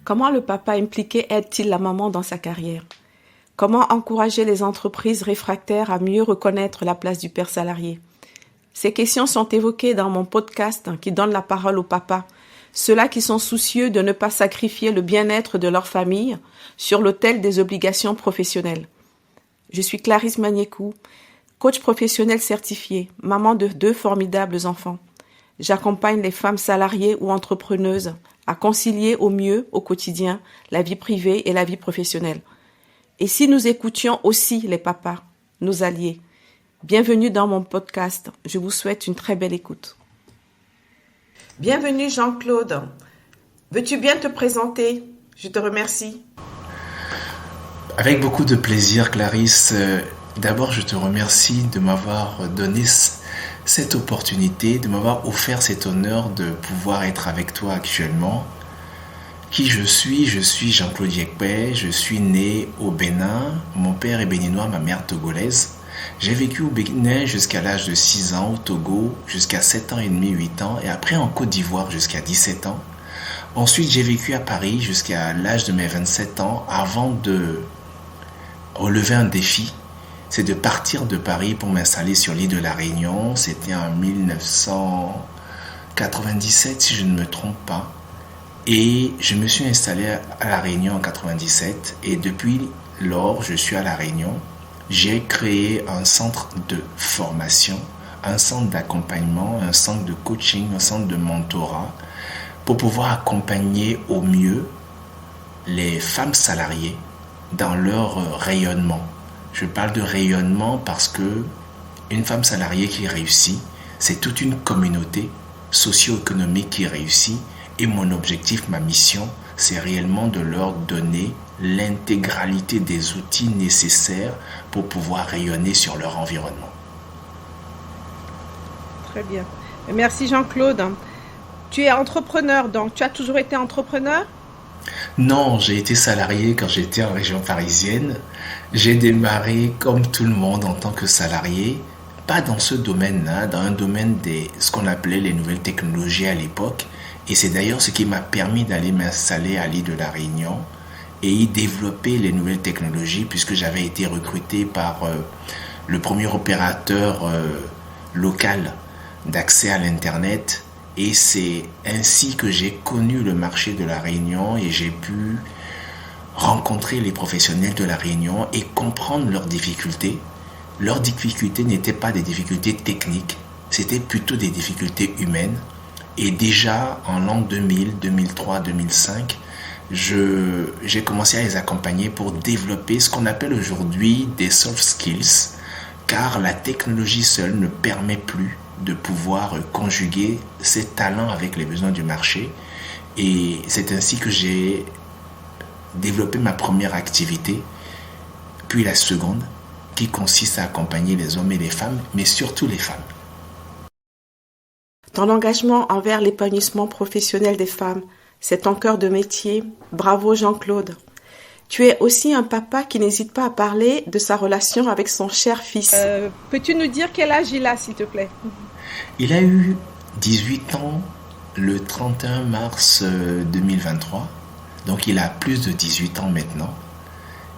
Comment le papa impliqué aide-t-il la maman dans sa carrière? Comment encourager les entreprises réfractaires à mieux reconnaître la place du père salarié? Ces questions sont évoquées dans mon podcast qui donne la parole aux papas, ceux-là qui sont soucieux de ne pas sacrifier le bien-être de leur famille sur l'autel des obligations professionnelles. Je suis Clarisse Magnécou, coach professionnel certifié, maman de 2 formidables enfants. J'accompagne les femmes salariées ou entrepreneuses à concilier au mieux au quotidien la vie privée et la vie professionnelle. Et si nous écoutions aussi les papas, nos alliés? Bienvenue dans mon podcast. Je vous souhaite une très belle écoute. Bienvenue Jean-Claude. Veux-tu bien te présenter? Je te remercie. Avec beaucoup de plaisir, Clarisse. D'abord, je te remercie de m'avoir donné cette opportunité, de m'avoir offert cet honneur de pouvoir être avec toi actuellement. Qui je suis Jean-Claude Yekpe, je suis né au Bénin. Mon père est béninois, ma mère togolaise. J'ai vécu au Bénin jusqu'à l'âge de 6 ans, au Togo jusqu'à 7 ans et demi, 8 ans, et après en Côte d'Ivoire jusqu'à 17 ans. Ensuite, j'ai vécu à Paris jusqu'à l'âge de mes 27 ans avant de relever un défi. C'est de partir de Paris pour m'installer sur l'île de la Réunion. C'était en 1997, si je ne me trompe pas. Et je me suis installé à la Réunion en 97. Et depuis lors, je suis à la Réunion. J'ai créé un centre de formation, un centre d'accompagnement, un centre de coaching, un centre de mentorat pour pouvoir accompagner au mieux les femmes salariées dans leur rayonnement. Je parle de rayonnement parce que une femme salariée qui réussit, c'est toute une communauté socio-économique qui réussit. Et mon objectif, ma mission, c'est réellement de leur donner l'intégralité des outils nécessaires pour pouvoir rayonner sur leur environnement. Très bien. Merci Jean-Claude. Tu es entrepreneur, donc tu as toujours été entrepreneur? Non, j'ai été salarié quand j'étais en région parisienne. J'ai démarré comme tout le monde en tant que salarié, pas dans ce domaine-là, dans un domaine ce qu'on appelait les nouvelles technologies à l'époque. Et c'est d'ailleurs ce qui m'a permis d'aller m'installer à l'île de la Réunion et y développer les nouvelles technologies puisque j'avais été recruté par le premier opérateur local d'accès à l'Internet. Et c'est ainsi que j'ai connu le marché de la Réunion et j'ai pu rencontrer les professionnels de la Réunion et comprendre leurs difficultés. Leurs difficultés n'étaient pas des difficultés techniques, c'était plutôt des difficultés humaines. Et déjà en l'an 2000, 2003, 2005, j'ai commencé à les accompagner pour développer ce qu'on appelle aujourd'hui des soft skills, car la technologie seule ne permet plus de pouvoir conjuguer ses talents avec les besoins du marché. Et c'est ainsi que j'ai développé ma première activité, puis la seconde, qui consiste à accompagner les hommes et les femmes, mais surtout les femmes. Ton engagement envers l'épanouissement professionnel des femmes, c'est ton cœur de métier. Bravo Jean-Claude. Tu es aussi un papa qui n'hésite pas à parler de sa relation avec son cher fils. Peux-tu nous dire quel âge il a, s'il te plaît? Il a eu 18 ans le 31 mars 2023. Donc il a plus de 18 ans maintenant.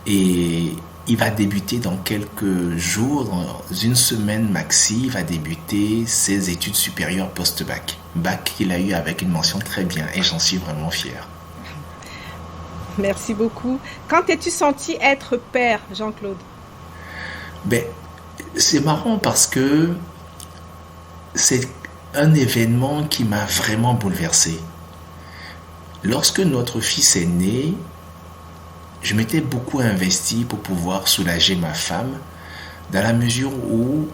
Et il va débuter dans quelques jours, dans une semaine maxi, il va débuter ses études supérieures post-bac. Bac qu'il a eu avec une mention très bien et j'en suis vraiment fier. Merci beaucoup. Quand t'es-tu senti être père, Jean-Claude? C'est marrant parce que c'est un événement qui m'a vraiment bouleversé. Lorsque notre fils est né, je m'étais beaucoup investi pour pouvoir soulager ma femme dans la mesure où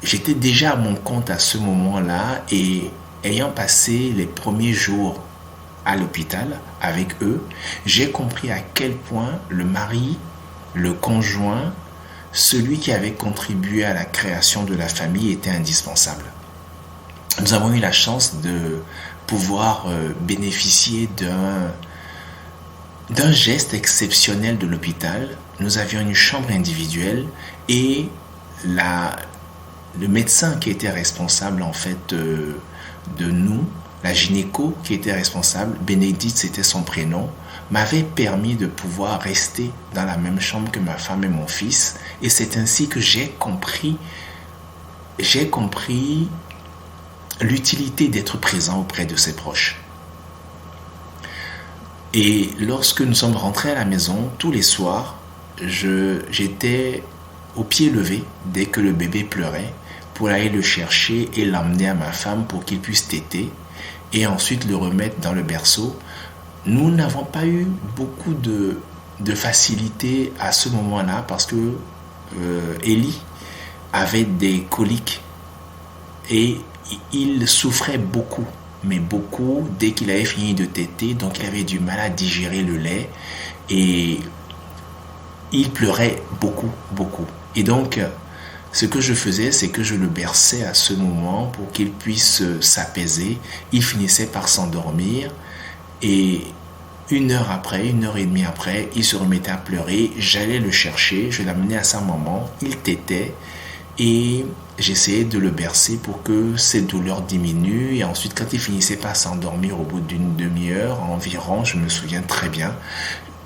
j'étais déjà à mon compte à ce moment-là et ayant passé les premiers jours à l'hôpital avec eux, j'ai compris à quel point le mari, le conjoint, celui qui avait contribué à la création de la famille était indispensable. Nous avons eu la chance de pouvoir bénéficier d'un geste exceptionnel de l'hôpital. Nous avions une chambre individuelle et le médecin qui était responsable en fait de nous, la gynéco qui était responsable, Bénédicte c'était son prénom, m'avait permis de pouvoir rester dans la même chambre que ma femme et mon fils. Et c'est ainsi que j'ai compris l'utilité d'être présent auprès de ses proches. Et lorsque nous sommes rentrés à la maison, tous les soirs, j'étais au pied levé dès que le bébé pleurait pour aller le chercher et l'emmener à ma femme pour qu'il puisse téter et ensuite le remettre dans le berceau. Nous n'avons pas eu beaucoup de facilité à ce moment-là parce que Élie avait des coliques et il souffrait beaucoup, mais beaucoup dès qu'il avait fini de téter, donc il avait du mal à digérer le lait et il pleurait beaucoup, beaucoup. Et donc, ce que je faisais, c'est que je le berçais à ce moment pour qu'il puisse s'apaiser. Il finissait par s'endormir et 1 heure après, 1 heure et demie après, il se remettait à pleurer. J'allais le chercher, je l'amenais à sa maman, il tétait et j'essayais de le bercer pour que ses douleurs diminuent. Et ensuite, quand il finissait par s'endormir au bout d'une demi-heure environ, je me souviens très bien,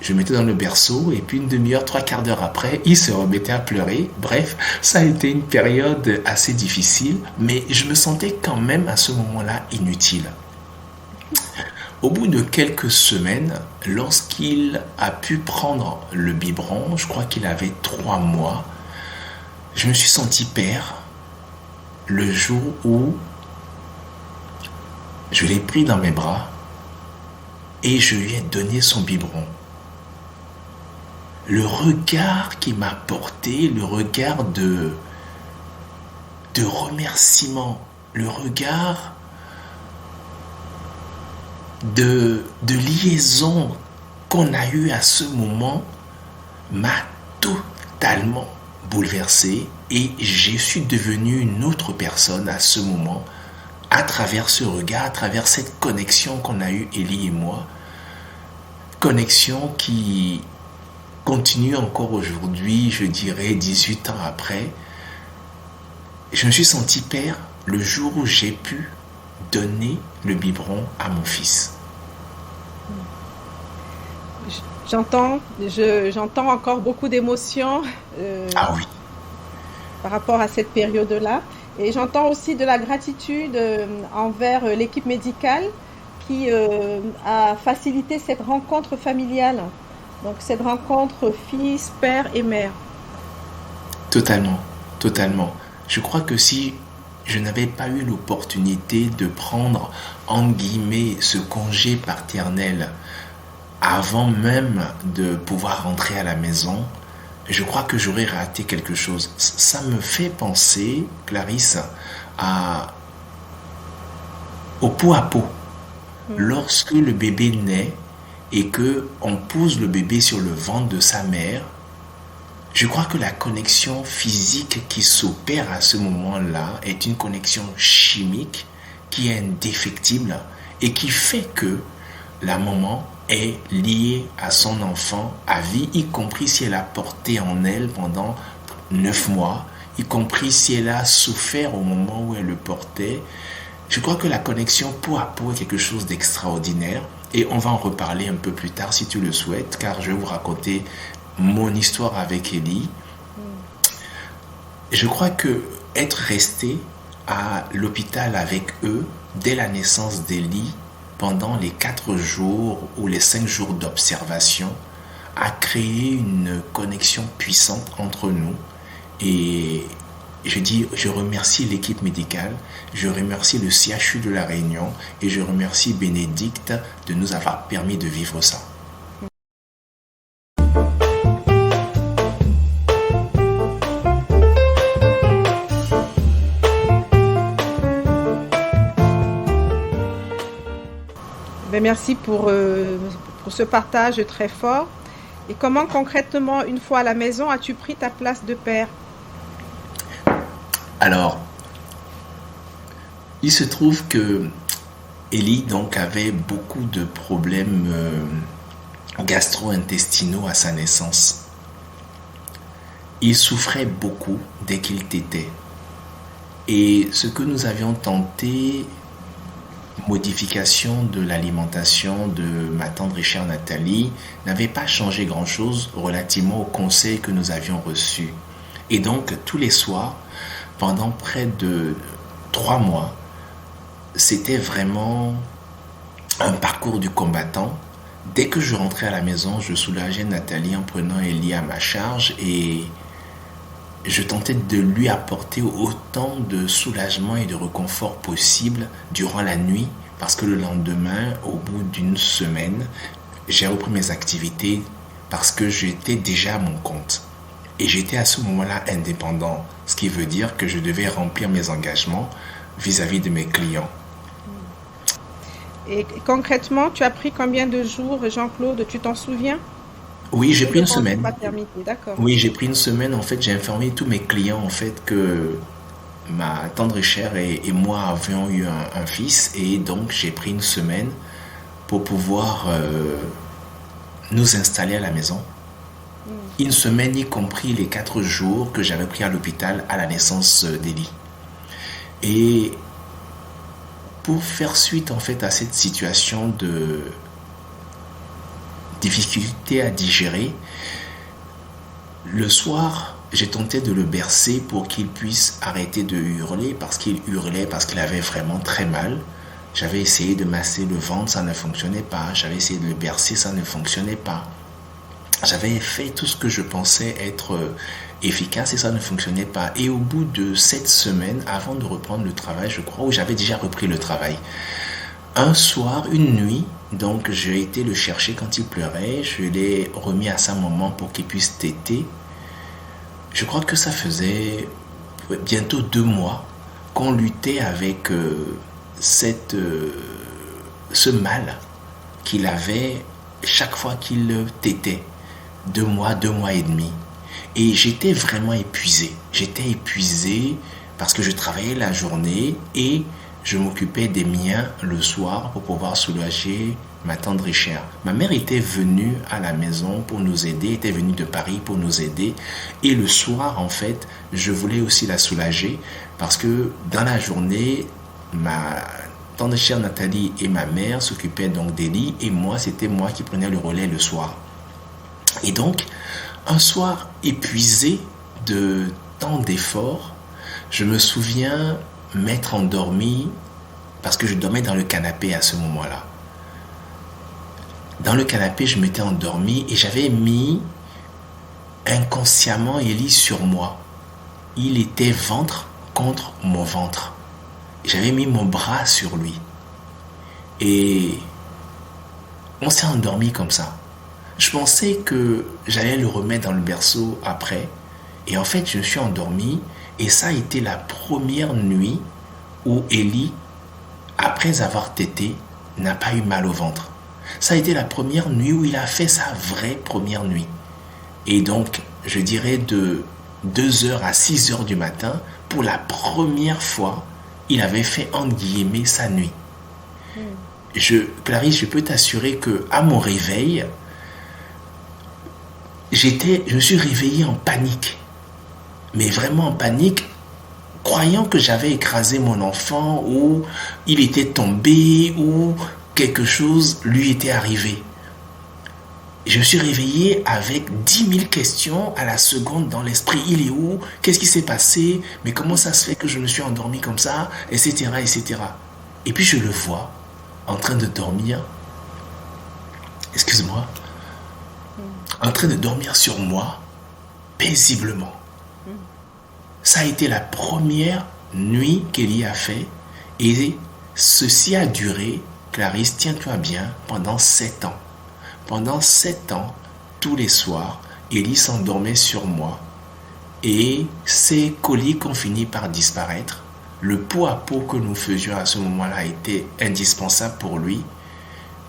je le mettais dans le berceau et puis 1 demi-heure, 3/4 d'heure après, il se remettait à pleurer. Bref, ça a été une période assez difficile, mais je me sentais quand même à ce moment-là inutile. Au bout de quelques semaines, lorsqu'il a pu prendre le biberon, je crois qu'il avait 3 mois, je me suis senti père le jour où je l'ai pris dans mes bras et je lui ai donné son biberon. Le regard qu'il m'a porté, le regard de remerciement, le regard de liaison qu'on a eu à ce moment m'a totalement bouleversé et je suis devenu une autre personne à ce moment à travers ce regard, à travers cette connexion qu'on a eue, Élie et moi. Connexion qui continue encore aujourd'hui, je dirais 18 ans après. Je me suis senti père le jour où j'ai pu donner le biberon à mon fils. J'entends encore beaucoup d'émotions Ah oui, par rapport à cette période-là. Et j'entends aussi de la gratitude envers l'équipe médicale qui a facilité cette rencontre familiale. Donc cette rencontre fils, père et mère. totalement, totalement. Je crois que si je n'avais pas eu l'opportunité de prendre, entre guillemets, ce congé paternel avant même de pouvoir rentrer à la maison, je crois que j'aurais raté quelque chose. Ça me fait penser, Clarisse, à, au pot à pot. Lorsque le bébé naît et que on pose le bébé sur le ventre de sa mère, je crois que la connexion physique qui s'opère à ce moment-là est une connexion chimique qui est indéfectible et qui fait que la maman est liée à son enfant à vie, y compris si elle a porté en elle pendant 9 mois, y compris si elle a souffert au moment où elle le portait. Je crois que la connexion peau à peau est quelque chose d'extraordinaire et on va en reparler un peu plus tard si tu le souhaites, car je vais vous raconter mon histoire avec Élie. Je crois que être resté à l'hôpital avec eux dès la naissance d'Élie pendant les 4 jours ou les 5 jours d'observation a créé une connexion puissante entre nous. Et je remercie l'équipe médicale, je remercie le CHU de La Réunion et je remercie Bénédicte de nous avoir permis de vivre ça. Ben, merci pour ce partage très fort. Et comment concrètement, une fois à la maison, as-tu pris ta place de père? Alors, il se trouve que Élie donc avait beaucoup de problèmes gastro-intestinaux à sa naissance. Il souffrait beaucoup dès qu'il tétait. Et ce que nous avions tenté modification de l'alimentation de ma tendre et chère Nathalie n'avait pas changé grand-chose relativement aux conseils que nous avions reçus. Et donc, tous les soirs, pendant près de 3 mois, c'était vraiment un parcours du combattant. Dès que je rentrais à la maison, je soulageais Nathalie en prenant Ellie à ma charge et je tentais de lui apporter autant de soulagement et de réconfort possible durant la nuit parce que le lendemain, au bout d'une semaine, j'ai repris mes activités parce que j'étais déjà à mon compte. Et j'étais à ce moment-là indépendant, ce qui veut dire que je devais remplir mes engagements vis-à-vis de mes clients. Et concrètement, tu as pris combien de jours, Jean-Claude, tu t'en souviens? Oui, j'ai pris De une congé semaine. paternité, d'accord. Oui, j'ai pris une semaine. En fait, j'ai informé tous mes clients en fait que ma tendre et chère et moi avions eu un fils et donc j'ai pris une semaine pour pouvoir nous installer à la maison. Une semaine y compris les 4 jours que j'avais pris à l'hôpital à la naissance d'Elie. Et pour faire suite en fait à cette situation de difficulté à digérer, le soir, j'ai tenté de le bercer pour qu'il puisse arrêter de hurler parce qu'il hurlait, parce qu'il avait vraiment très mal. J'avais essayé de masser le ventre, ça ne fonctionnait pas. J'avais essayé de le bercer, ça ne fonctionnait pas. J'avais fait tout ce que je pensais être efficace et ça ne fonctionnait pas. Et au bout de 7 semaines, avant de reprendre le travail, je crois, où j'avais déjà repris le travail, un soir, une nuit, donc j'ai été le chercher quand il pleurait, je l'ai remis à sa maman pour qu'il puisse téter. Je crois que ça faisait bientôt 2 mois qu'on luttait avec ce mal qu'il avait chaque fois qu'il tétait. 2 mois, 2 mois et demi. Et j'étais vraiment épuisé. J'étais épuisé parce que je travaillais la journée et je m'occupais des miens le soir pour pouvoir soulager ma tendre et chère. Ma mère était venue à la maison pour nous aider, était venue de Paris pour nous aider. Et le soir, en fait, je voulais aussi la soulager parce que dans la journée, ma tendre et chère Nathalie et ma mère s'occupaient donc d'Elie et moi, c'était moi qui prenais le relais le soir. Et donc, un soir épuisé de tant d'efforts, je me souviens m'être endormi parce que je dormais dans le canapé à ce moment-là. Dans le canapé, je m'étais endormi et j'avais mis inconsciemment Ellie sur moi. Il était ventre contre mon ventre. J'avais mis mon bras sur lui. Et on s'est endormi comme ça. Je pensais que j'allais le remettre dans le berceau après. Et en fait, je me suis endormi. Et ça a été la première nuit où Ellie, après avoir tété, n'a pas eu mal au ventre. Ça a été la première nuit où il a fait sa vraie première nuit. Et donc, je dirais de 2h à 6h du matin, pour la première fois, il avait fait entre guillemets sa nuit. Clarisse, je peux t'assurer que à mon réveil, je me suis réveillé en panique. Mais vraiment en panique, croyant que j'avais écrasé mon enfant ou il était tombé ou quelque chose lui était arrivé. Je me suis réveillé avec 10 000 questions à la seconde dans l'esprit. Il est où? Qu'est-ce qui s'est passé? Mais comment ça se fait que je me suis endormi comme ça? Etc., etc. Et puis je le vois en train de dormir. Excuse-moi. En train de dormir sur moi, paisiblement. Ça a été la première nuit qu'Elie a fait et ceci a duré, Clarisse, tiens-toi bien, pendant 7 ans. Pendant 7 ans, tous les soirs, Elie s'endormait sur moi et ses coliques ont fini par disparaître. Le pot à pot que nous faisions à ce moment-là était indispensable pour lui.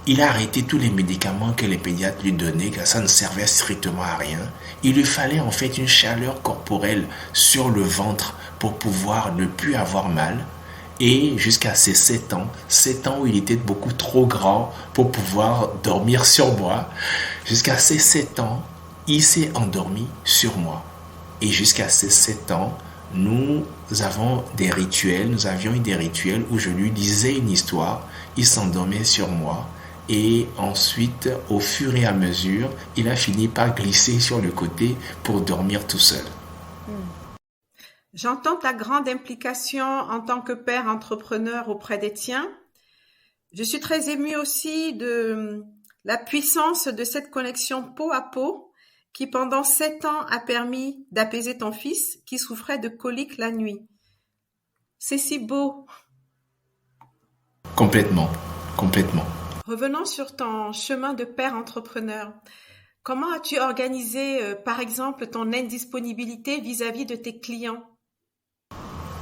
Il a arrêté tous les médicaments que les pédiatres lui donnaient, car ça ne servait strictement à rien. Il lui fallait en fait une chaleur corporelle sur le ventre pour pouvoir ne plus avoir mal. Et jusqu'à ses 7 ans où il était beaucoup trop grand pour pouvoir dormir sur moi, jusqu'à ses 7 ans, il s'est endormi sur moi. Et jusqu'à ses 7 ans, nous avions eu des rituels où je lui disais une histoire, il s'endormait sur moi et ensuite, au fur et à mesure, il a fini par glisser sur le côté pour dormir tout seul. J'entends ta grande implication en tant que père entrepreneur auprès des tiens. Je suis très émue aussi de la puissance de cette connexion peau à peau qui pendant 7 ans a permis d'apaiser ton fils qui souffrait de coliques la nuit. C'est si beau. Complètement. Revenons sur ton chemin de père entrepreneur. Comment as-tu organisé, par exemple, ton indisponibilité vis-à-vis de tes clients?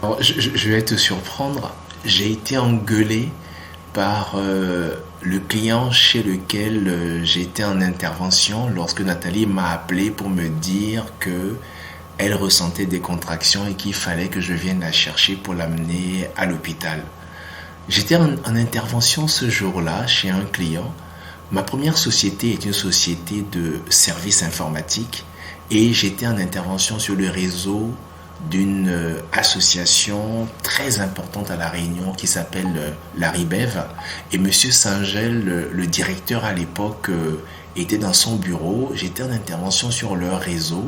Alors, je vais te surprendre. J'ai été engueulé par le client chez lequel j'étais en intervention lorsque Nathalie m'a appelé pour me dire que elle ressentait des contractions et qu'il fallait que je vienne la chercher pour l'amener à l'hôpital. J'étais en intervention ce jour-là chez un client. Ma première société est une société de services informatiques et j'étais en intervention sur le réseau d'une association très importante à La Réunion qui s'appelle la RIBEV. Et Monsieur Singel, le directeur à l'époque, était dans son bureau. J'étais en intervention sur leur réseau.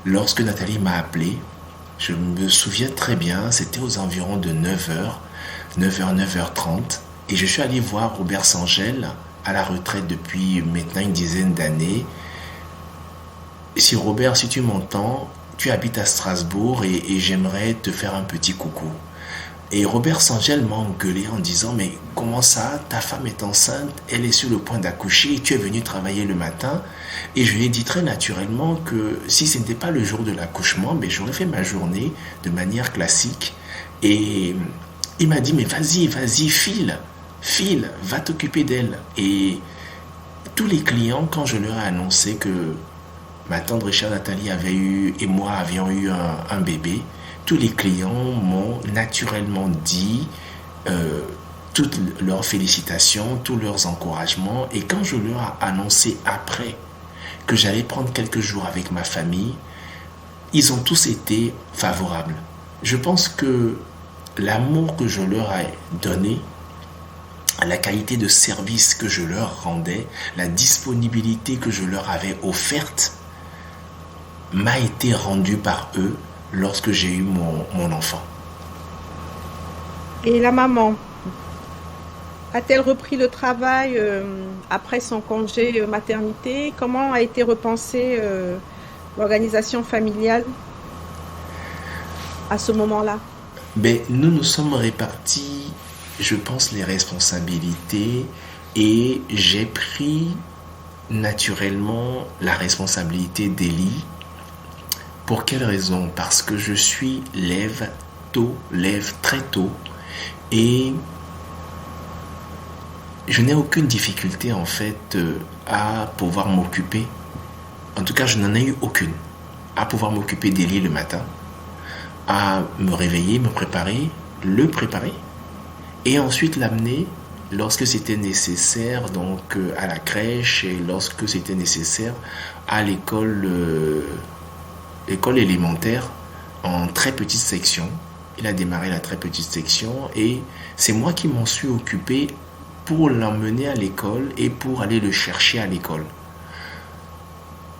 Lorsque Nathalie m'a appelé, je me souviens très bien, c'était aux environs de 9h, 9h30. Et je suis allé voir Robert Singel à la retraite depuis maintenant une dizaine d'années. Si Robert, si tu m'entends, tu habites à Strasbourg et j'aimerais te faire un petit coucou. Et Robert Singel m'a engueulé en disant, mais comment ça, ta femme est enceinte, elle est sur le point d'accoucher et tu es venu travailler le matin. Et je lui ai dit très naturellement que si ce n'était pas le jour de l'accouchement, ben j'aurais fait ma journée de manière classique. Et il m'a dit, mais vas-y, file, va t'occuper d'elle. Et tous les clients, quand je leur ai annoncé que ma tendre et chère Nathalie avait eu et moi avions eu un bébé, tous les clients m'ont naturellement dit toutes leurs félicitations, tous leurs encouragements. Et quand je leur ai annoncé après que j'allais prendre quelques jours avec ma famille, ils ont tous été favorables. Je pense que l'amour que je leur ai donné, la qualité de service que je leur rendais, la disponibilité que je leur avais offerte, m'a été rendue par eux lorsque j'ai eu mon enfant. Et la maman, a-t-elle repris le travail après son congé maternité? Comment a été repensée l'organisation familiale à ce moment-là? Nous nous sommes répartis, je pense, les responsabilités et j'ai pris naturellement la responsabilité d'Élie. Pour quelle raison? Parce que je suis lève très tôt et je n'ai aucune difficulté en fait à pouvoir m'occuper. En tout cas, je n'en ai eu aucune. À pouvoir m'occuper d'Élie le matin, à me réveiller, me préparer, le préparer et ensuite l'amener lorsque c'était nécessaire donc à la crèche et lorsque c'était nécessaire à l'école élémentaire en très petite section. Il a démarré la très petite section et c'est moi qui m'en suis occupé pour l'emmener à l'école et pour aller le chercher à l'école.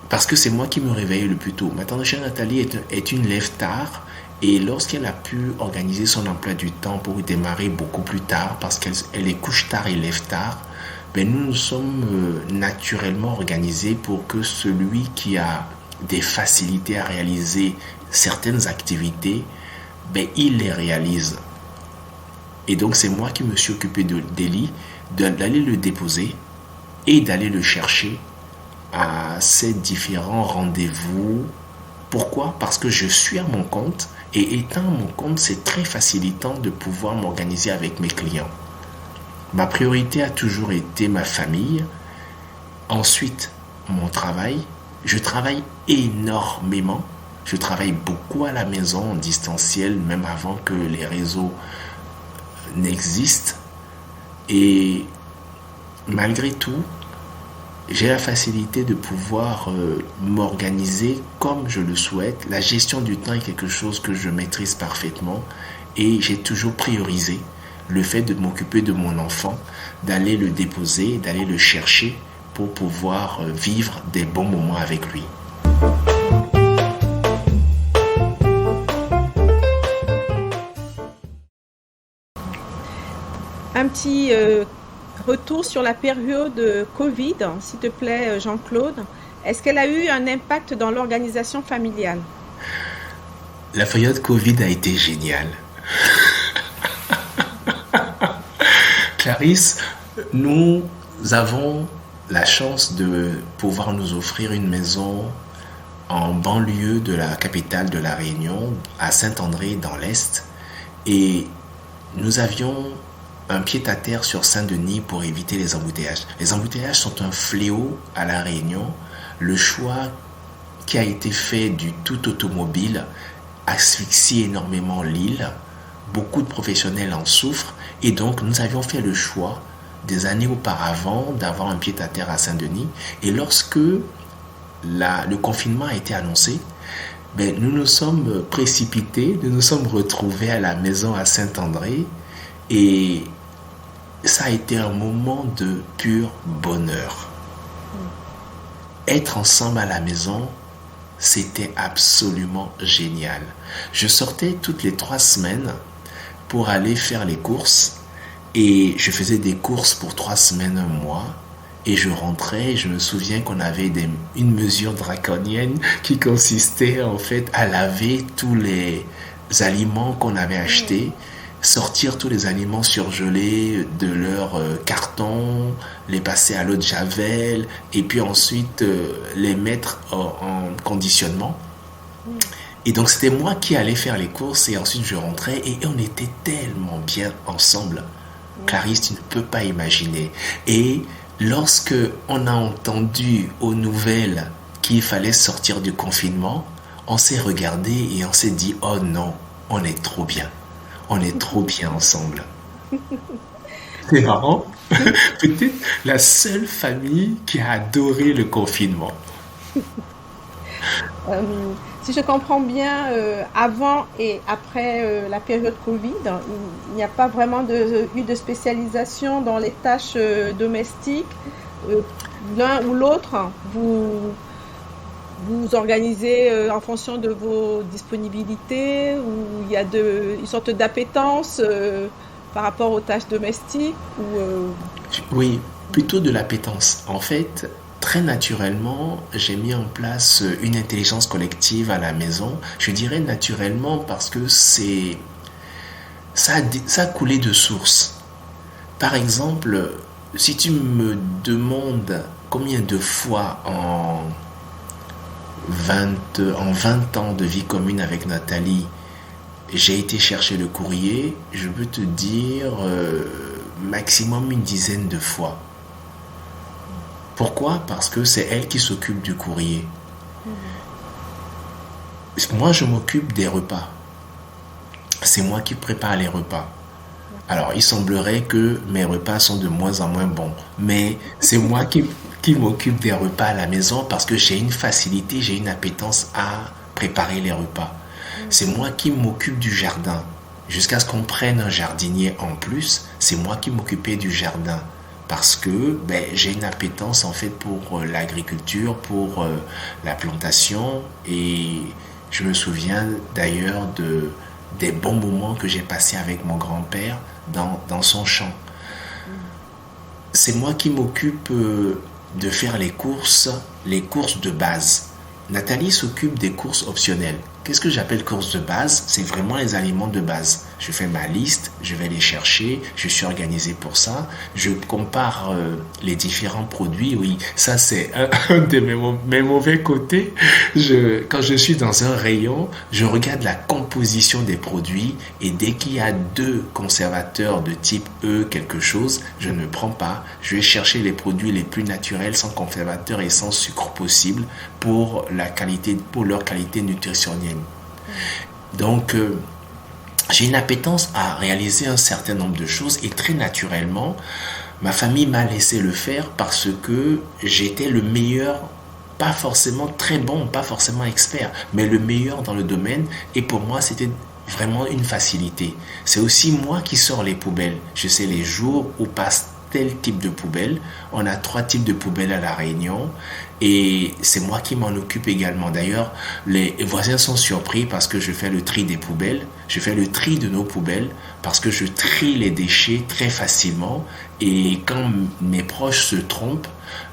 Parce que c'est moi qui me réveillais le plus tôt. Ma tante chère Nathalie est une lève tard et lorsqu'elle a pu organiser son emploi du temps pour démarrer beaucoup plus tard, parce qu'elle est couche tard et lève tard, nous nous sommes naturellement organisés pour que celui qui a des facilités à réaliser certaines activités, il les réalise. Et donc c'est moi qui me suis occupé d'Élie, d'aller le déposer et d'aller le chercher à ces différents rendez-vous. Pourquoi? Parce que je suis à mon compte et étant à mon compte, c'est très facilitant de pouvoir m'organiser avec mes clients. Ma priorité a toujours été ma famille, ensuite mon travail. Je travaille énormément. Je travaille beaucoup à la maison, en distanciel, même avant que les réseaux n'existent. Et malgré tout, j'ai la facilité de pouvoir m'organiser comme je le souhaite. La gestion du temps est quelque chose que je maîtrise parfaitement et j'ai toujours priorisé le fait de m'occuper de mon enfant, d'aller le déposer, d'aller le chercher pour pouvoir vivre des bons moments avec lui. Un petit retour sur la période Covid, s'il te plaît, Jean-Claude. Est-ce qu'elle a eu un impact dans l'organisation familiale? La période Covid a été géniale. Clarisse, nous avons la chance de pouvoir nous offrir une maison en banlieue de la capitale de La Réunion, à Saint-André dans l'Est. Et nous avions un pied-à-terre sur Saint-Denis pour éviter les embouteillages. Les embouteillages sont un fléau à La Réunion. Le choix qui a été fait du tout automobile asphyxie énormément l'île. Beaucoup de professionnels en souffrent et donc nous avions fait le choix des années auparavant d'avoir un pied-à-terre à Saint-Denis. Et lorsque le confinement a été annoncé, nous nous sommes précipités, nous nous sommes retrouvés à la maison à Saint-André et ça a été un moment de pur bonheur. Être ensemble à la maison, c'était absolument génial. Je sortais toutes les 3 semaines pour aller faire les courses et je faisais des courses pour 3 semaines, un mois. Et je rentrais et je me souviens qu'on avait une mesure draconienne qui consistait en fait à laver tous les aliments qu'on avait achetés, sortir tous les aliments surgelés de leur carton, les passer à l'eau de javel et puis ensuite les mettre en conditionnement. Et donc c'était moi qui allais faire les courses et ensuite je rentrais et on était tellement bien ensemble. Clarisse, tu ne peux pas imaginer. Et lorsque on a entendu aux nouvelles qu'il fallait sortir du confinement, on s'est regardé et on s'est dit « Oh non, on est trop bien. On est trop bien ensemble. » C'est marrant. Peut-être la seule famille qui a adoré le confinement. Si je comprends bien, avant et après la période Covid, il n'y a pas vraiment eu de spécialisation dans les tâches domestiques. L'un ou l'autre, vous organisez en fonction de vos disponibilités ou il y a une sorte d'appétence par rapport aux tâches domestiques Oui, plutôt de l'appétence. En fait, très naturellement, j'ai mis en place une intelligence collective à la maison. Je dirais naturellement parce que ça a coulé de source. Par exemple, si tu me demandes combien de fois en 20 ans de vie commune avec Nathalie, j'ai été chercher le courrier, je peux te dire maximum une dizaine de fois. Pourquoi? Parce que c'est elle qui s'occupe du courrier. Moi, je m'occupe des repas. C'est moi qui prépare les repas. Alors, il semblerait que mes repas sont de moins en moins bons. Mais c'est moi qui m'occupe des repas à la maison parce que j'ai une facilité, j'ai une appétence à préparer les repas. C'est moi qui m'occupe du jardin. Jusqu'à ce qu'on prenne un jardinier en plus, c'est moi qui m'occupais du jardin. Parce que j'ai une appétence en fait pour l'agriculture, pour la plantation et je me souviens d'ailleurs des bons moments que j'ai passés avec mon grand-père dans son champ. C'est moi qui m'occupe de faire les courses de base. Nathalie s'occupe des courses optionnelles. Qu'est-ce que j'appelle courses de base? C'est vraiment les aliments de base. Je fais ma liste, je vais les chercher, je suis organisé pour ça. Je compare les différents produits. Oui, ça c'est un de mes mauvais côtés. Quand je suis dans un rayon, je regarde la composition des produits et dès qu'il y a 2 conservateurs de type E quelque chose, je ne prends pas. Je vais chercher les produits les plus naturels, sans conservateur et sans sucre possible pour leur qualité nutritionnelle. Donc, j'ai une appétence à réaliser un certain nombre de choses et très naturellement, Ma famille m'a laissé le faire parce que j'étais le meilleur, pas forcément très bon, pas forcément expert, mais le meilleur dans le domaine. Et pour moi, c'était vraiment une facilité. C'est aussi moi qui sors les poubelles. Je sais les jours où passe tel type de poubelle. On a 3 types de poubelles à La Réunion et c'est moi qui m'en occupe également. D'ailleurs, les voisins sont surpris parce que je fais le tri des poubelles. Je fais le tri de nos poubelles parce que je trie les déchets très facilement et quand mes proches se trompent,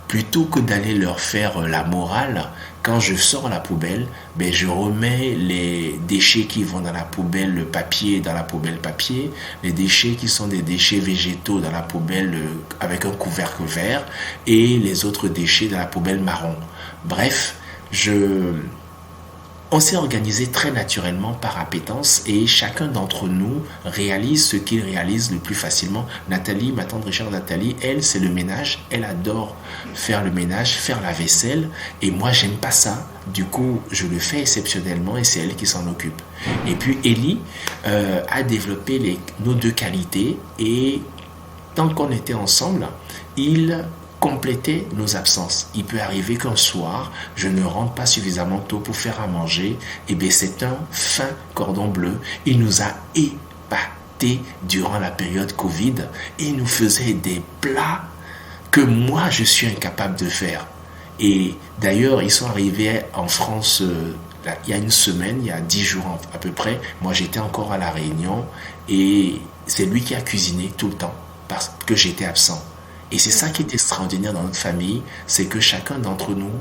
plutôt que d'aller leur faire la morale, quand je sors la poubelle, ben je remets les déchets qui vont dans la poubelle le papier dans la poubelle papier, les déchets qui sont des déchets végétaux dans la poubelle avec un couvercle vert et les autres déchets dans la poubelle marron. Bref, on s'est organisé très naturellement par appétence et chacun d'entre nous réalise ce qu'il réalise le plus facilement. Nathalie, ma tante Richard Nathalie, elle, c'est le ménage. Elle adore faire le ménage, faire la vaisselle. Et moi, j'aime pas ça. Du coup, je le fais exceptionnellement et c'est elle qui s'en occupe. Et puis, Ellie a développé nos 2 qualités et tant qu'on était ensemble, il compléter nos absences. Il peut arriver qu'un soir, je ne rentre pas suffisamment tôt pour faire à manger. Et bien, c'est un fin cordon bleu. Il nous a épatés durant la période Covid. Il nous faisait des plats que moi, je suis incapable de faire. Et d'ailleurs, ils sont arrivés en France il y a une semaine, il y a 10 jours à peu près. Moi, j'étais encore à La Réunion et c'est lui qui a cuisiné tout le temps parce que j'étais absent. Et c'est ça qui est extraordinaire dans notre famille, c'est que chacun d'entre nous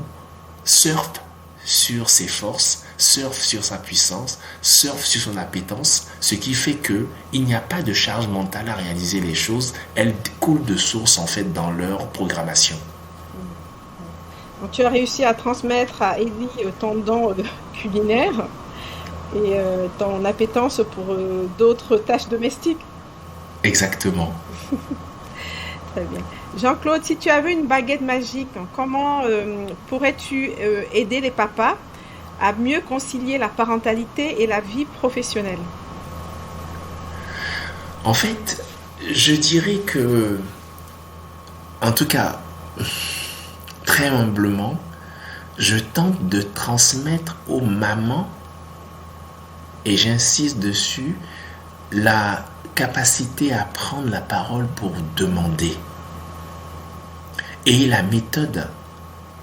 surfe sur ses forces, surfe sur sa puissance, surfe sur son appétence, ce qui fait que il n'y a pas de charge mentale à réaliser les choses, elles coulent de source en fait dans leur programmation. Donc, tu as réussi à transmettre à Ellie ton don culinaire et ton appétence pour d'autres tâches domestiques. Exactement. Très bien. Jean-Claude, si tu avais une baguette magique, comment pourrais-tu aider les papas à mieux concilier la parentalité et la vie professionnelle? En fait, je dirais que, en tout cas, très humblement, je tente de transmettre aux mamans, et j'insiste dessus, la capacité à prendre la parole pour demander et la méthode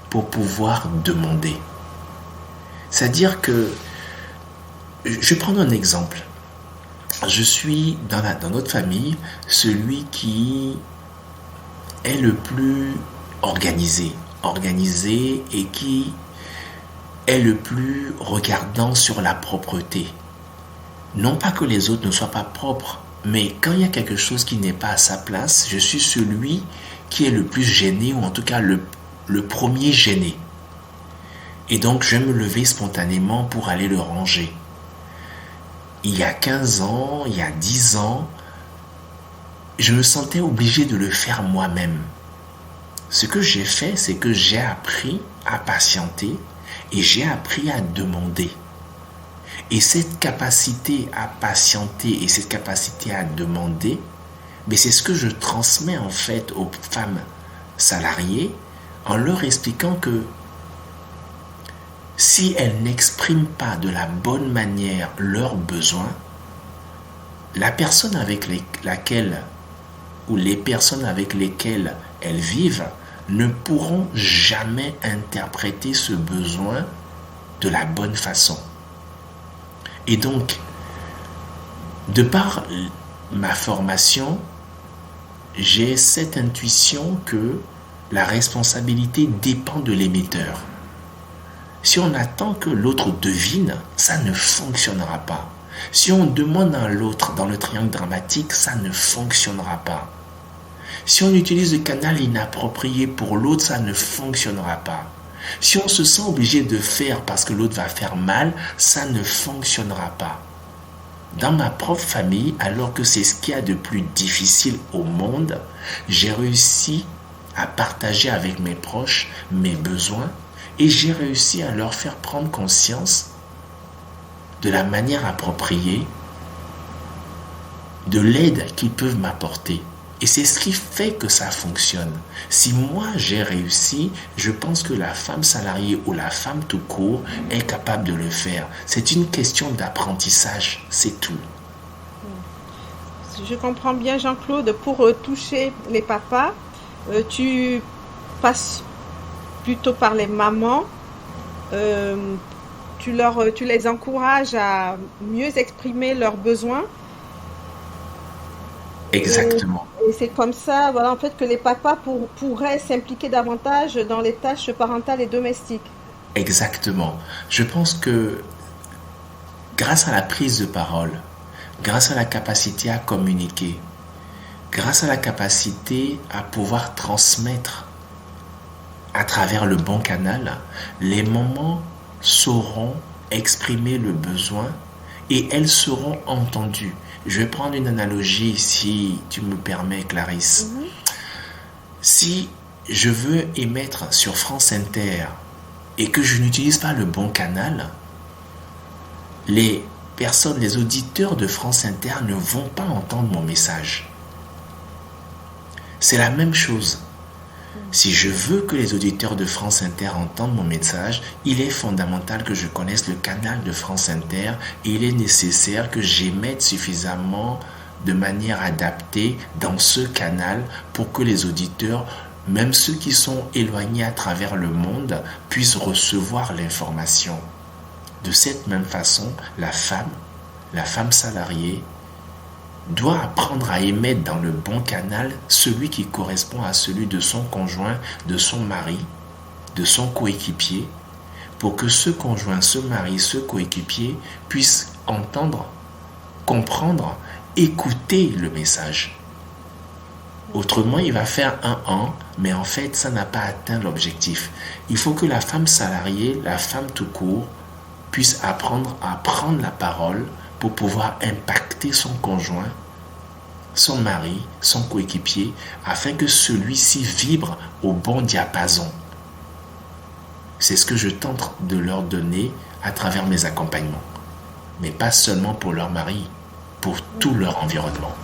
pour pouvoir demander. C'est-à-dire que, je vais prendre un exemple. Je suis dans notre famille celui qui est le plus organisé et qui est le plus regardant sur la propreté. Non pas que les autres ne soient pas propres, mais quand il y a quelque chose qui n'est pas à sa place, je suis celui qui est le plus gêné, ou en tout cas le premier gêné. Et donc je vais me lever spontanément pour aller le ranger. Il y a 15 ans, il y a 10 ans, je me sentais obligé de le faire moi-même. Ce que j'ai fait, c'est que j'ai appris à patienter et j'ai appris à demander. Et cette capacité à patienter et cette capacité à demander, mais c'est ce que je transmets en fait aux femmes salariées en leur expliquant que si elles n'expriment pas de la bonne manière leurs besoins, la personne avec laquelle ou les personnes avec lesquelles elles vivent ne pourront jamais interpréter ce besoin de la bonne façon. Et donc, de par ma formation, j'ai cette intuition que la responsabilité dépend de l'émetteur. Si on attend que l'autre devine, ça ne fonctionnera pas. Si on demande à l'autre dans le triangle dramatique, ça ne fonctionnera pas. Si on utilise le canal inapproprié pour l'autre, ça ne fonctionnera pas. Si on se sent obligé de faire parce que l'autre va faire mal, ça ne fonctionnera pas. Dans ma propre famille, alors que c'est ce qu'il y a de plus difficile au monde, j'ai réussi à partager avec mes proches mes besoins et j'ai réussi à leur faire prendre conscience de la manière appropriée de l'aide qu'ils peuvent m'apporter. Et c'est ce qui fait que ça fonctionne. Si moi j'ai réussi, je pense que la femme salariée ou la femme tout court est capable de le faire. C'est une question d'apprentissage, c'est tout. Si je comprends bien, Jean-Claude, pour toucher les papas, tu passes plutôt par les mamans. euh, tu les encourages à mieux exprimer leurs besoins. Et, Exactement, et c'est comme ça, voilà, en fait, que les papas pourraient s'impliquer davantage dans les tâches parentales et domestiques. exactement. Je pense que grâce à la prise de parole, grâce à la capacité à communiquer, grâce à la capacité à pouvoir transmettre à travers le bon canal, les mamans sauront exprimer le besoin et elles seront entendues. Je vais prendre une analogie si tu me permets, Clarisse. Mhm. Si je veux émettre sur France Inter et que je n'utilise pas le bon canal, les personnes, les auditeurs de France Inter ne vont pas entendre mon message. C'est la même chose. Si je veux que les auditeurs de France Inter entendent mon message, il est fondamental que je connaisse le canal de France Inter et il est nécessaire que j'émette suffisamment de manière adaptée dans ce canal pour que les auditeurs, même ceux qui sont éloignés à travers le monde, puissent recevoir l'information. De cette même façon, la femme salariée, doit apprendre à émettre dans le bon canal celui qui correspond à celui de son conjoint, de son mari, de son coéquipier, pour que ce conjoint, ce mari, ce coéquipier puisse entendre, comprendre, écouter le message. Autrement, il va faire un, mais en fait, ça n'a pas atteint l'objectif. Il faut que la femme salariée, la femme tout court, puisse apprendre à prendre la parole pour pouvoir impacter son conjoint, son mari, son coéquipier, afin que celui-ci vibre au bon diapason. C'est ce que je tente de leur donner à travers mes accompagnements. Mais pas seulement pour leur mari, pour tout leur environnement.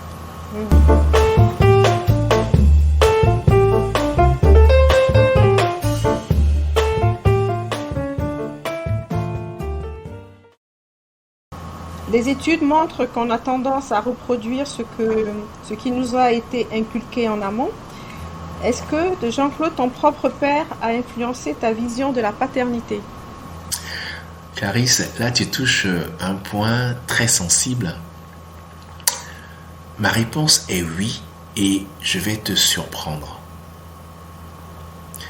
Les études montrent qu'on a tendance à reproduire ce qui nous a été inculqué en amont. Est-ce que, de Jean-Claude, ton propre père a influencé ta vision de la paternité? Clarisse, là tu touches un point très sensible. Ma réponse est oui et je vais te surprendre.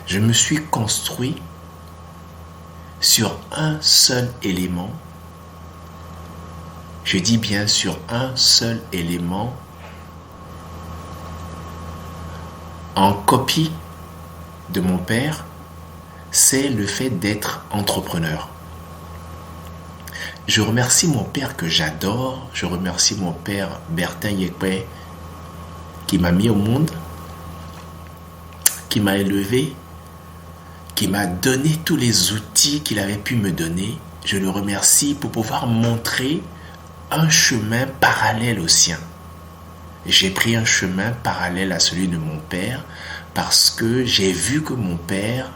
Je me suis construit sur un seul élément. Je dis bien sur un seul élément en copie de mon père, c'est le fait d'être entrepreneur. Je remercie mon père que j'adore, je remercie mon père Bertin Yekwe qui m'a mis au monde, qui m'a élevé, qui m'a donné tous les outils qu'il avait pu me donner. Je le remercie pour pouvoir montrer un chemin parallèle au sien. J'ai pris un chemin parallèle à celui de mon père parce que j'ai vu que mon père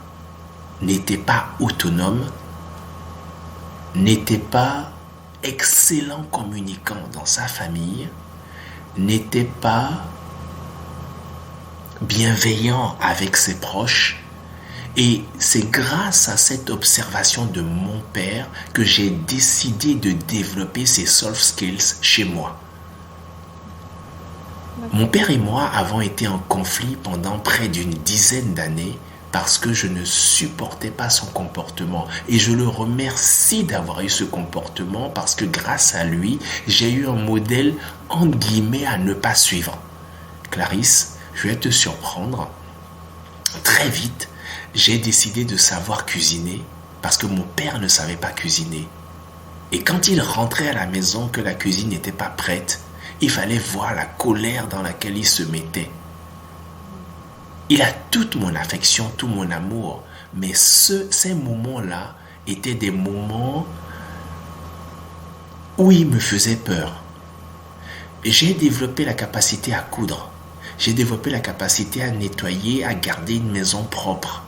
n'était pas autonome, n'était pas excellent communicant dans sa famille, n'était pas bienveillant avec ses proches. Et c'est grâce à cette observation de mon père que j'ai décidé de développer ces soft skills chez moi. Mon père et moi avons été en conflit pendant près d'une dizaine d'années parce que je ne supportais pas son comportement. Et je le remercie d'avoir eu ce comportement parce que grâce à lui, j'ai eu un modèle entre guillemets à ne pas suivre. Clarisse, je vais te surprendre. Très vite, j'ai décidé de savoir cuisiner parce que mon père ne savait pas cuisiner. Et quand il rentrait à la maison que la cuisine n'était pas prête, il fallait voir la colère dans laquelle il se mettait. Il a toute mon affection, tout mon amour, mais ces moments-là étaient des moments où il me faisait peur. J'ai développé la capacité à coudre. J'ai développé la capacité à nettoyer, à garder une maison propre.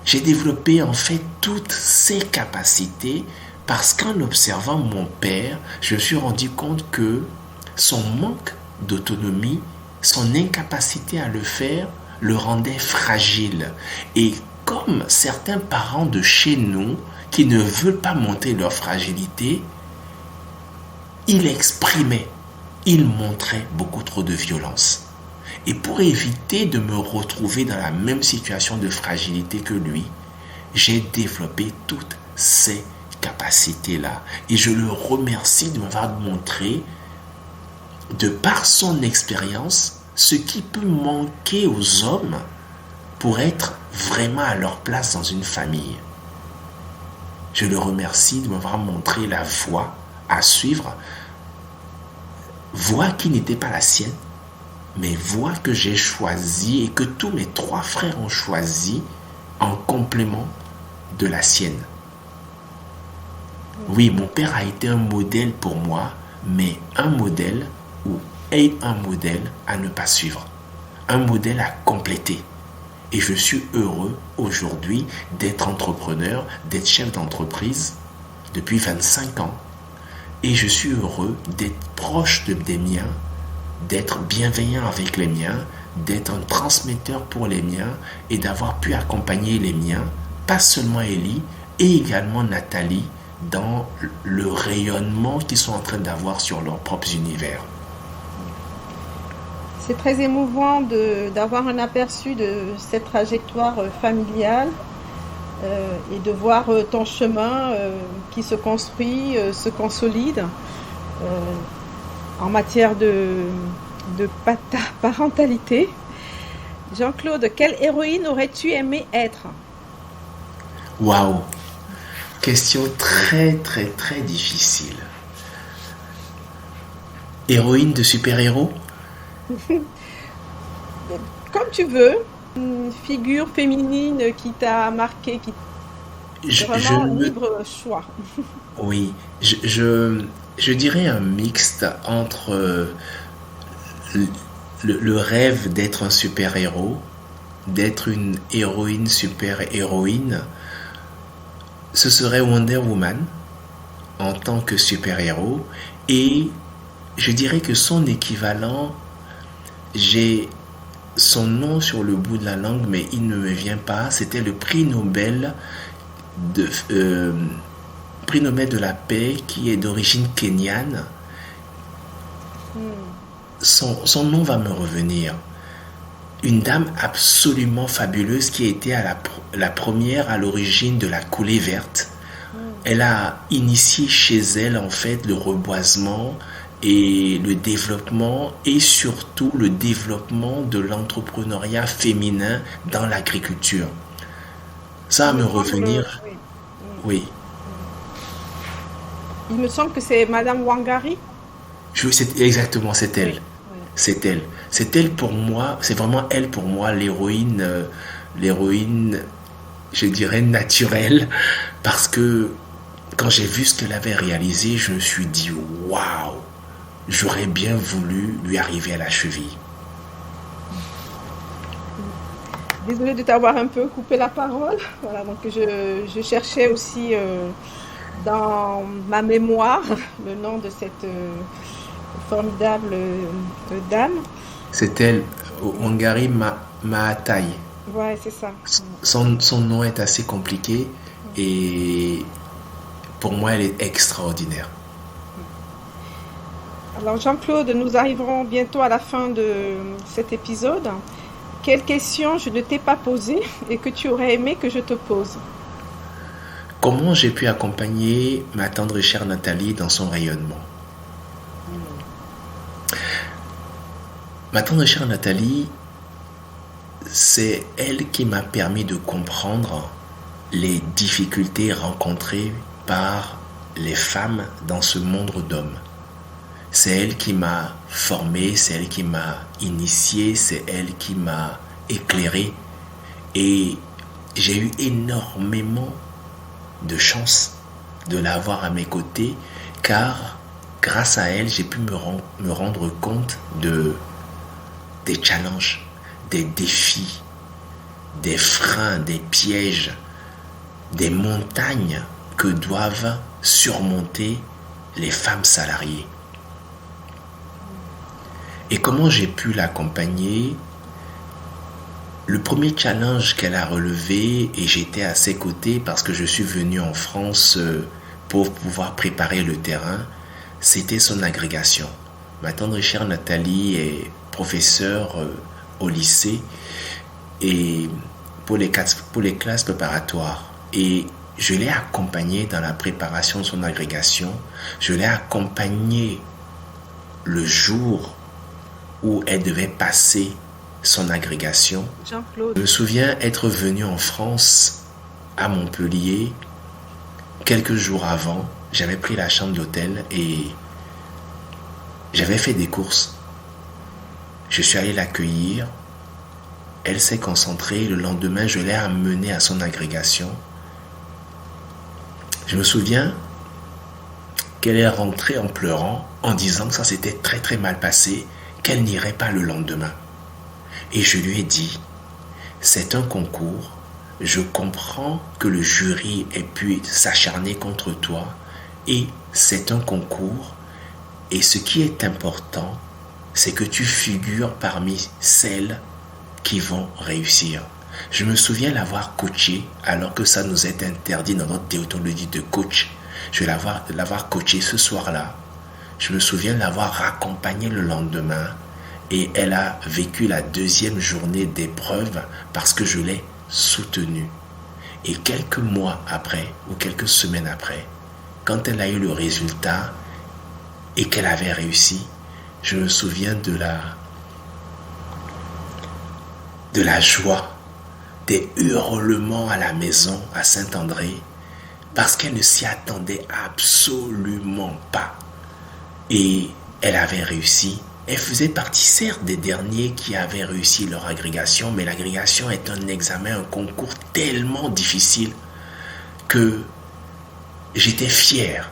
J'ai développé en fait toutes ces capacités parce qu'en observant mon père, je me suis rendu compte que son manque d'autonomie, son incapacité à le faire, le rendait fragile. Et comme certains parents de chez nous qui ne veulent pas montrer leur fragilité, il exprimait, il montrait beaucoup trop de violence. Et pour éviter de me retrouver dans la même situation de fragilité que lui, j'ai développé toutes ces capacités-là. Et je le remercie de m'avoir montré, de par son expérience, ce qui peut manquer aux hommes pour être vraiment à leur place dans une famille. Je le remercie de m'avoir montré la voie à suivre, voie qui n'était pas la sienne, mais voie que j'ai choisie et que tous mes 3 frères ont choisi en complément de la sienne. Oui, mon père a été un modèle pour moi, mais un modèle un modèle à ne pas suivre, un modèle à compléter. Et je suis heureux aujourd'hui d'être entrepreneur, d'être chef d'entreprise depuis 25 ans. Et je suis heureux d'être proche des miens, d'être bienveillant avec les miens, d'être un transmetteur pour les miens et d'avoir pu accompagner les miens, pas seulement Ellie, et également Nathalie, dans le rayonnement qu'ils sont en train d'avoir sur leurs propres univers. C'est très émouvant d'avoir un aperçu de cette trajectoire familiale et de voir ton chemin qui se construit, se consolide en matière de parentalité. Jean-Claude, quelle héroïne aurais-tu aimé être? Waouh! Question très très très difficile. Héroïne de super-héros? Comme tu veux, une figure féminine qui t'a marqué, vraiment libre choix. Oui, je dirais un mixte entre le rêve d'être un super-héros, d'être une héroïne super-héroïne. Ce serait Wonder Woman en tant que super-héros, et je dirais que son équivalent, j'ai son nom sur le bout de la langue, mais il ne me vient pas. C'était le prix Nobel de la paix qui est d'origine kenyane. Son nom va me revenir. Une dame absolument fabuleuse qui était la première à l'origine de la coulée verte. Elle a initié chez elle en fait le reboisement et le développement, et surtout le développement de l'entrepreneuriat féminin dans l'agriculture. Ça va me revenir. Oui. Il me semble que c'est Madame Wangari. Exactement, c'est elle. Oui. C'est elle. C'est elle pour moi, c'est vraiment elle pour moi, l'héroïne, je dirais, naturelle, parce que quand j'ai vu ce qu'elle avait réalisé, je me suis dit, waouh, j'aurais bien voulu lui arriver à la cheville. Désolée de t'avoir un peu coupé la parole. Voilà, donc je cherchais aussi dans ma mémoire le nom de cette formidable dame. C'est elle, Wangari Maathai. Ouais, c'est ça. Son nom est assez compliqué et pour moi, elle est extraordinaire. Alors Jean-Claude, nous arriverons bientôt à la fin de cet épisode. Quelle question je ne t'ai pas posée et que tu aurais aimé que je te pose? Comment j'ai pu accompagner ma tendre et chère Nathalie dans son rayonnement? Ma tendre et chère Nathalie, c'est elle qui m'a permis de comprendre les difficultés rencontrées par les femmes dans ce monde d'hommes. C'est elle qui m'a formé, c'est elle qui m'a initié, c'est elle qui m'a éclairé. Et j'ai eu énormément de chance de l'avoir à mes côtés, car grâce à elle, j'ai pu me rendre compte des challenges, des défis, des freins, des pièges, des montagnes que doivent surmonter les femmes salariées. Et comment j'ai pu l'accompagner? Le premier challenge qu'elle a relevé, et j'étais à ses côtés parce que je suis venu en France pour pouvoir préparer le terrain, c'était son agrégation. Ma tendre et chère Nathalie est professeure au lycée et pour les classes préparatoires. Et je l'ai accompagnée dans la préparation de son agrégation. Je l'ai accompagnée le jour où elle devait passer son agrégation. Jean-Claude. Je me souviens être venu en France, à Montpellier, quelques jours avant. J'avais pris la chambre d'hôtel et j'avais fait des courses. Je suis allé l'accueillir. Elle s'est concentrée. Le lendemain, je l'ai amenée à son agrégation. Je me souviens qu'elle est rentrée en pleurant, en disant que ça s'était très très mal passé, qu'elle n'irait pas le lendemain. Et je lui ai dit, c'est un concours, je comprends que le jury ait pu s'acharner contre toi, et c'est un concours, et ce qui est important, c'est que tu figures parmi celles qui vont réussir. Je me souviens l'avoir coachée alors que ça nous est interdit dans notre déontologie de coach. Je vais l'avoir coachée ce soir-là. Je me souviens l'avoir accompagnée le lendemain et elle a vécu la deuxième journée d'épreuve parce que je l'ai soutenue. Et quelques mois après ou quelques semaines après, quand elle a eu le résultat et qu'elle avait réussi, je me souviens de la joie, des hurlements à la maison à Saint-André, parce qu'elle ne s'y attendait absolument pas. Et elle avait réussi. Elle faisait partie certes des derniers qui avaient réussi leur agrégation, mais l'agrégation est un examen, un concours tellement difficile que j'étais fier.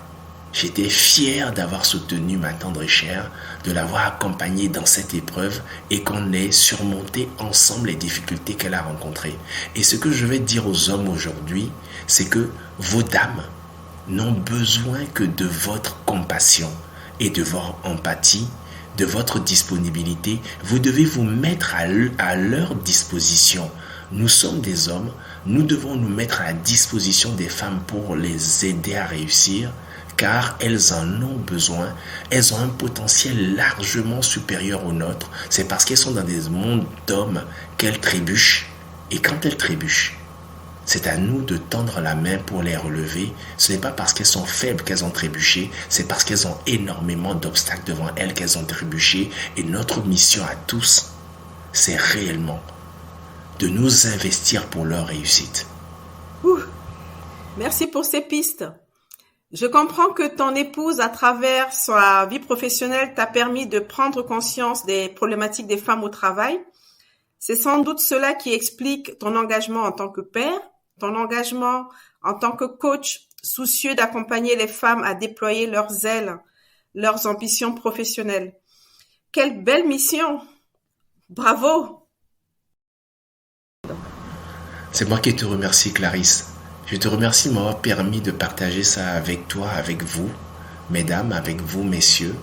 J'étais fier d'avoir soutenu ma tendre et chère, de l'avoir accompagnée dans cette épreuve et qu'on ait surmonté ensemble les difficultés qu'elle a rencontrées. Et ce que je vais dire aux hommes aujourd'hui, c'est que vos dames n'ont besoin que de votre compassion et de votre empathie, de votre disponibilité. Vous devez vous mettre à leur disposition. Nous sommes des hommes, nous devons nous mettre à la disposition des femmes pour les aider à réussir, car elles en ont besoin. Elles ont un potentiel largement supérieur au nôtre. C'est parce qu'elles sont dans des mondes d'hommes qu'elles trébuchent. Et quand elles trébuchent, c'est à nous de tendre la main pour les relever. Ce n'est pas parce qu'elles sont faibles qu'elles ont trébuché, c'est parce qu'elles ont énormément d'obstacles devant elles qu'elles ont trébuché. Et notre mission à tous, c'est réellement de nous investir pour leur réussite. Merci pour ces pistes. Je comprends que ton épouse, à travers sa vie professionnelle, t'a permis de prendre conscience des problématiques des femmes au travail. C'est sans doute cela qui explique ton engagement en tant que père, ton engagement en tant que coach, soucieux d'accompagner les femmes à déployer leurs ailes, leurs ambitions professionnelles. Quelle belle mission! Bravo! C'est moi qui te remercie, Clarisse. Je te remercie de m'avoir permis de partager ça avec toi, avec vous, mesdames, avec vous, messieurs.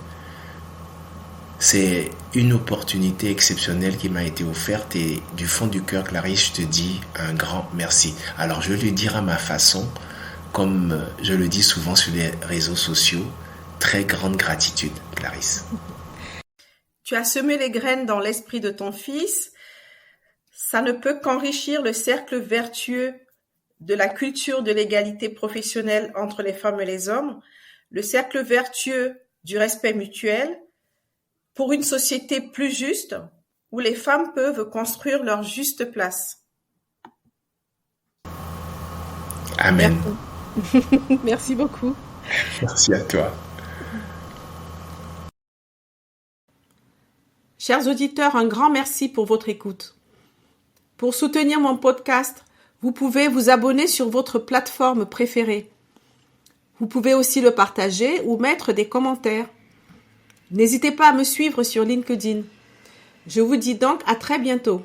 C'est une opportunité exceptionnelle qui m'a été offerte et du fond du cœur, Clarisse, je te dis un grand merci. Alors, je vais le dire à ma façon, comme je le dis souvent sur les réseaux sociaux, très grande gratitude, Clarisse. Tu as semé les graines dans l'esprit de ton fils. Ça ne peut qu'enrichir le cercle vertueux de la culture de l'égalité professionnelle entre les femmes et les hommes, le cercle vertueux du respect mutuel, pour une société plus juste où les femmes peuvent construire leur juste place. Amen. Merci beaucoup. Merci à toi. Chers auditeurs, un grand merci pour votre écoute. Pour soutenir mon podcast, vous pouvez vous abonner sur votre plateforme préférée. Vous pouvez aussi le partager ou mettre des commentaires. N'hésitez pas à me suivre sur LinkedIn. Je vous dis donc à très bientôt.